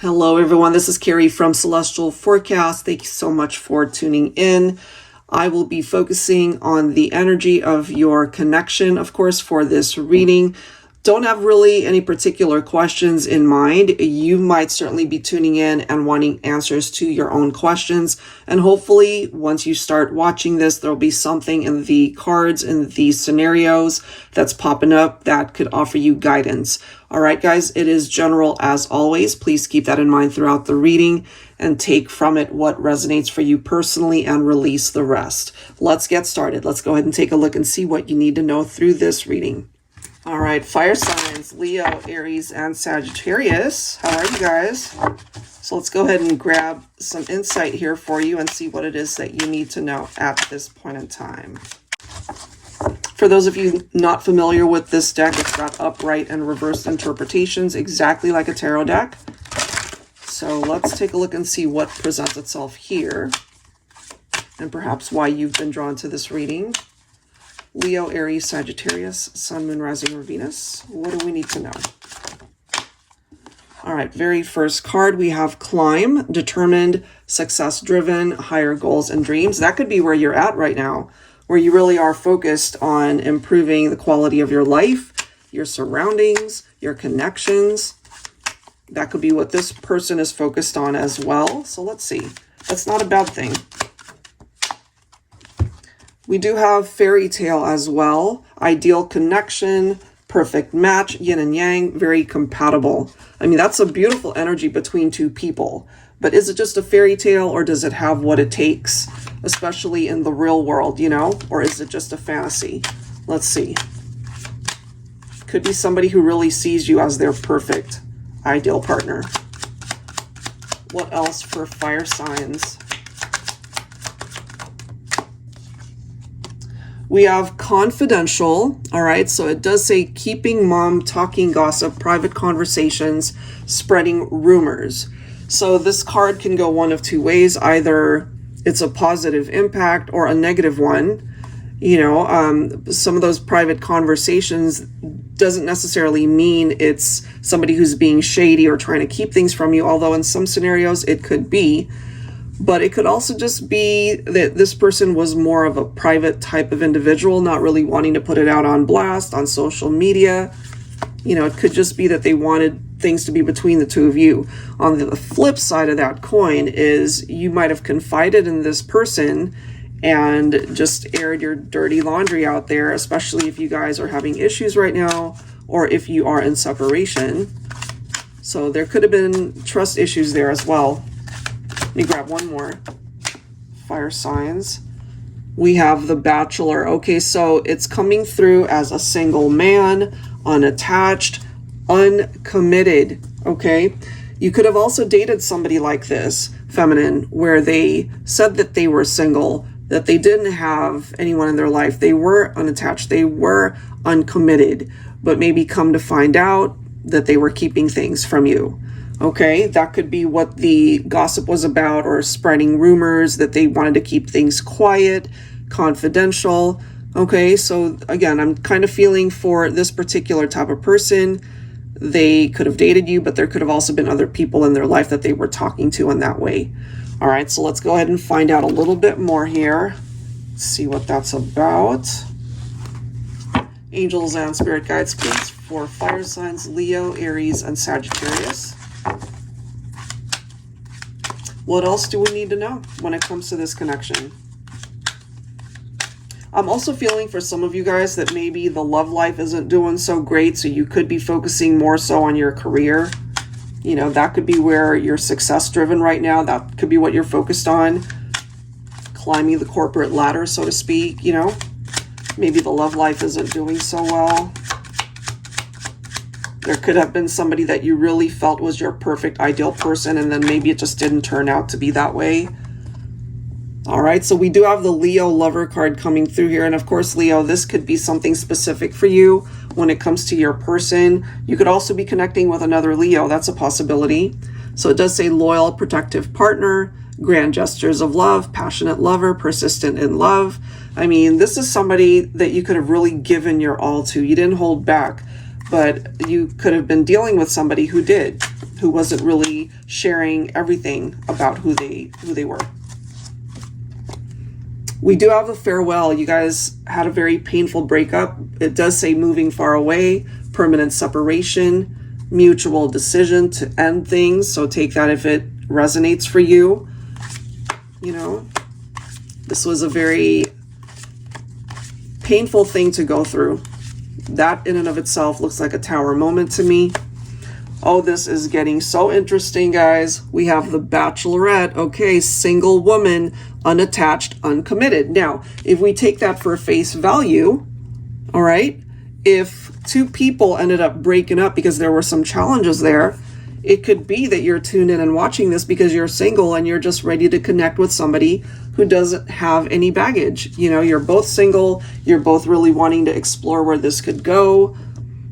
Hello everyone, this is Carrie from Celestial Forecast. Thank you so much for tuning in. I will be focusing on the energy of your connection, of course, for this reading. Don't have really any particular questions in mind. You might certainly be tuning in and wanting answers to your own questions. And hopefully, once you start watching this, there'll be something in the cards, in the scenarios that's popping up that could offer you guidance. All right, guys, it is general as always. Please keep that in mind throughout the reading and take from it what resonates for you personally and release the rest. Let's get started. Let's go ahead and take a look and see what you need to know through this reading. All right, fire signs, Leo, Aries, and Sagittarius. How are you guys? So let's go ahead and grab some insight here for you and see what it is that you need to know at this point in time. For those of you not familiar with this deck, it's got upright and reversed interpretations, exactly like a tarot deck. So let's take a look and see what presents itself here, and perhaps why you've been drawn to this reading. Leo, Aries, Sagittarius, Sun, Moon, Rising, or Venus. What do we need to know? All right, very first card, we have Climb, determined, success-driven, higher goals and dreams. That could be where you're at right now, where you really are focused on improving the quality of your life, your surroundings, your connections. That could be what this person is focused on as well. So let's see. That's not a bad thing. We do have fairy tale as well. Ideal connection, perfect match, yin and yang, very compatible. I mean, that's a beautiful energy between two people. But is it just a fairy tale, or does it have what it takes, especially in the real world, you know? Or is it just a fantasy? Let's see. Could be somebody who really sees you as their perfect, ideal partner. What else for fire signs? We have confidential, all right? So it does say keeping mum, talking gossip, private conversations, spreading rumors. So this card can go one of two ways. Either it's a positive impact or a negative one. You know, some of those private conversations doesn't necessarily mean it's somebody who's being shady or trying to keep things from you, although in some scenarios it could be. But it could also just be that this person was more of a private type of individual, not really wanting to put it out on blast on social media. You know, it could just be that they wanted things to be between the two of you. On the flip side of that coin is you might have confided in this person and just aired your dirty laundry out there, especially if you guys are having issues right now or if you are in separation. So there could have been trust issues there as well. Let me grab one more. Fire signs. We have the Bachelor. Okay, so it's coming through as a single man, unattached, uncommitted. Okay, you could have also dated somebody like this, feminine, where they said that they were single, that they didn't have anyone in their life. They were unattached. They were uncommitted, but maybe come to find out that they were keeping things from you. Okay, that could be what the gossip was about, or spreading rumors that they wanted to keep things quiet, confidential. Okay, so again, I'm kind of feeling for this particular type of person. They could have dated you, but there could have also been other people in their life that they were talking to in that way. All right, so let's go ahead and find out a little bit more here. See what that's about. Angels and spirit guides, please, for fire signs, Leo, Aries, and Sagittarius. What else do we need to know when it comes to this connection? I'm also feeling for some of you guys that maybe the love life isn't doing so great, so you could be focusing more so on your career. You know, that could be where you're success driven right now. That could be what you're focused on. Climbing the corporate ladder, so to speak, you know. Maybe the love life isn't doing so well. There could have been somebody that you really felt was your perfect ideal person, and then maybe it just didn't turn out to be that way. All right, so we do have the Leo lover card coming through here. And of course, Leo, this could be something specific for you when it comes to your person. You could also be connecting with another Leo. That's a possibility. So it does say loyal, protective partner, grand gestures of love, passionate lover, persistent in love. I mean, this is somebody that you could have really given your all to. You didn't hold back, but you could have been dealing with somebody who did who wasn't really sharing everything about who they were. We do have a farewell. You guys had a very painful breakup. It does say moving far away, permanent separation, mutual decision to end things. So take that if it resonates for you. You know, this was a very painful thing to go through. That in and of itself looks like a Tower moment to me. Oh, this is getting so interesting, guys. We have the Bachelorette. Okay, single woman, unattached, uncommitted. Now, if we take that for face value, all right, if two people ended up breaking up because there were some challenges there, it could be that you're tuned in and watching this because you're single and you're just ready to connect with somebody who doesn't have any baggage. You know, you're both single. You're both really wanting to explore where this could go.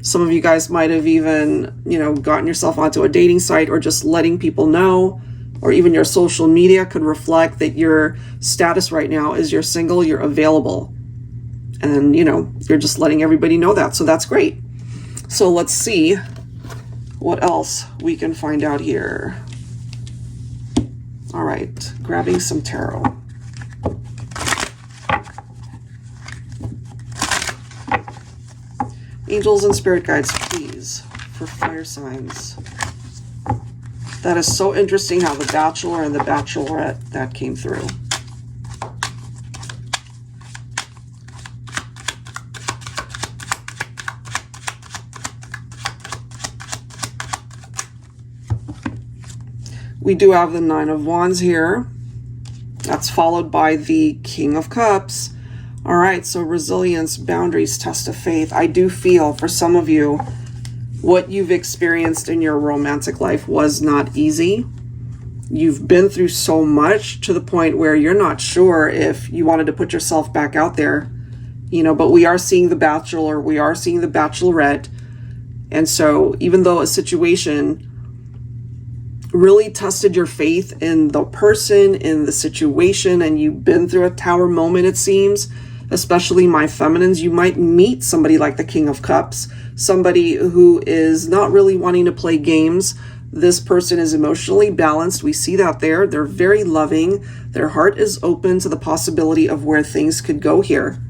Some of you guys might have even, you know, gotten yourself onto a dating site or just letting people know, or even your social media could reflect that your status right now is you're single, you're available. And, you know, you're just letting everybody know that. So that's great. So let's see what else we can find out here. All right, grabbing some tarot. Angels and spirit guides, please, for fire signs. That is so interesting how the Bachelor and the Bachelorette, that came through. We do have the Nine of Wands here. That's followed by the King of Cups. All right, so resilience, boundaries, test of faith. I do feel for some of you, what you've experienced in your romantic life was not easy. You've been through so much to the point where you're not sure if you wanted to put yourself back out there, you know, but we are seeing the Bachelor, we are seeing the Bachelorette. And so even though a situation really tested your faith in the person, in the situation, and you've been through a Tower moment, it seems, especially my feminines, you might meet somebody like the King of Cups, somebody who is not really wanting to play games. This person is emotionally balanced. We see that there. They're very loving. Their heart is open to the possibility of where things could go here.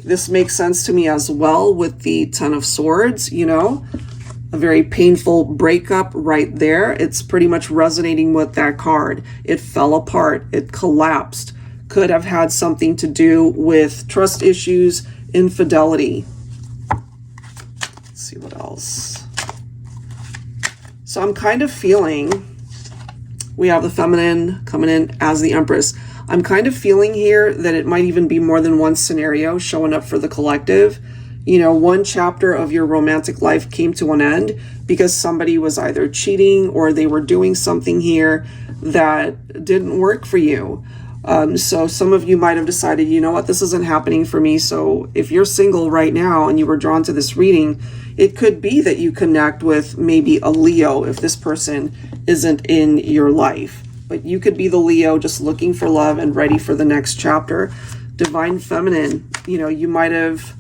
This makes sense to me as well with the Ten of Swords, you know, a very painful breakup right there. It's pretty much resonating with that card. It fell apart. It collapsed. Could have had something to do with trust issues, infidelity. Let's see what else. So I'm kind of feeling, we have the feminine coming in as the Empress. I'm kind of feeling here that it might even be more than one scenario showing up for the collective. You know, one chapter of your romantic life came to an end because somebody was either cheating or they were doing something here that didn't work for you. So some of you might have decided, you know what, this isn't happening for me. So if you're single right now and you were drawn to this reading, it could be that you connect with maybe a Leo if this person isn't in your life. But you could be the Leo just looking for love and ready for the next chapter. Divine Feminine, you know, you might have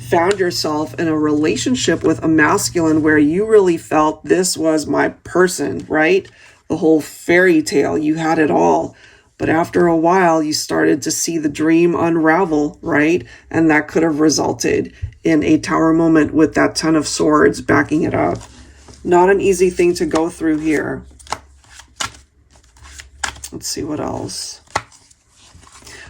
found yourself in a relationship with a masculine where you really felt this was my person, right? The whole fairy tale, you had it all. But after a while, you started to see the dream unravel, right? And that could have resulted in a Tower moment with that Ten of Swords backing it up. Not an easy thing to go through here. Let's see what else.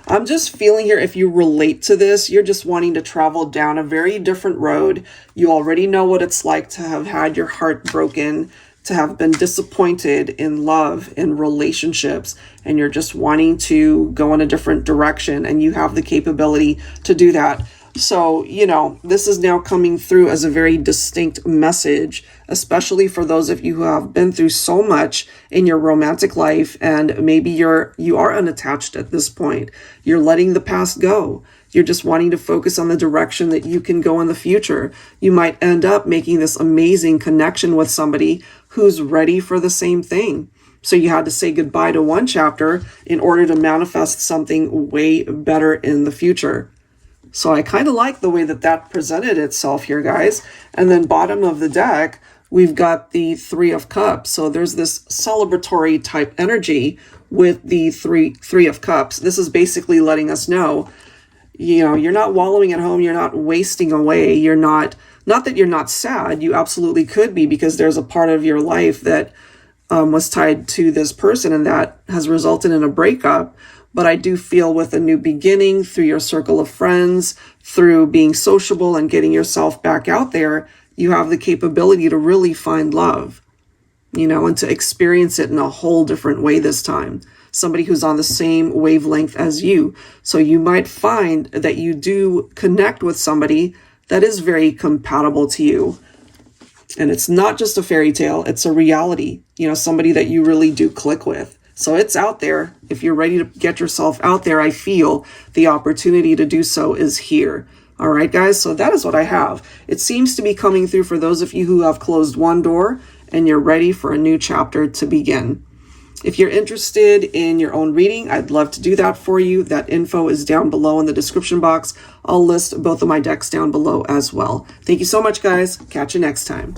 I'm just feeling here, if you relate to this, you're just wanting to travel down a very different road. You already know what it's like to have had your heart broken, to have been disappointed in love, in relationships, and you're just wanting to go in a different direction, and you have the capability to do that. So, you know, this is now coming through as a very distinct message, especially for those of you who have been through so much in your romantic life, and maybe you are unattached at this point. You're letting the past go. You're just wanting to focus on the direction that you can go in the future. You might end up making this amazing connection with somebody who's ready for the same thing. So you had to say goodbye to one chapter in order to manifest something way better in the future. So I kind of like the way that that presented itself here, guys. And then bottom of the deck, we've got the Three of Cups. So there's this celebratory type energy with the three of Cups. This is basically letting us know, you know, you're not wallowing at home. You're not wasting away. You're not that you're not sad. You absolutely could be, because there's a part of your life that was tied to this person and that has resulted in a breakup. But I do feel with a new beginning through your circle of friends, through being sociable and getting yourself back out there, you have the capability to really find love, you know, and to experience it in a whole different way this time. Somebody who's on the same wavelength as you. So you might find that you do connect with somebody that is very compatible to you. And it's not just a fairy tale, it's a reality, you know, somebody that you really do click with. So it's out there. If you're ready to get yourself out there, I feel the opportunity to do so is here. All right, guys, so that is what I have. It seems to be coming through for those of you who have closed one door and you're ready for a new chapter to begin. If you're interested in your own reading, I'd love to do that for you. That info is down below in the description box. I'll list both of my decks down below as well. Thank you so much, guys. Catch you next time.